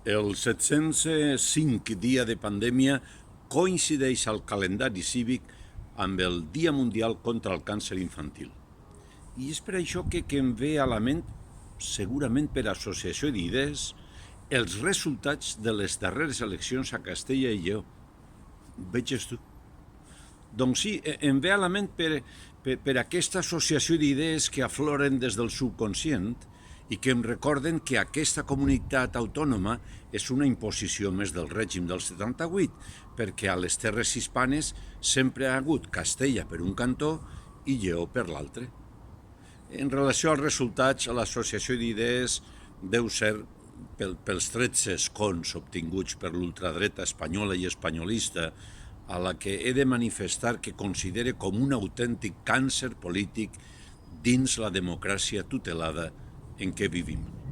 El 705 dia de pandèmia coincideix al calendari cívic amb el Dia Mundial contra el Càncer Infantil. I és per això que em ve a la ment, segurament per associació d'idees, els resultats de les darreres eleccions a Castella i Lleó. Veges tu? Doncs sí, em ve a la ment per aquesta associació d'idees que afloren des del subconscient i que em recorden que aquesta comunitat autònoma és una imposició més del règim del 78, perquè a les terres hispanes sempre ha hagut Castella per un cantó i Lleó per l'altre. En relació als resultats, l'associació d'idees deu ser pels 13 escons obtinguts per l'ultradreta espanyola i espanyolista, a la que he de manifestar que considere com un autèntic càncer polític dins la democràcia tutelada en què vivim.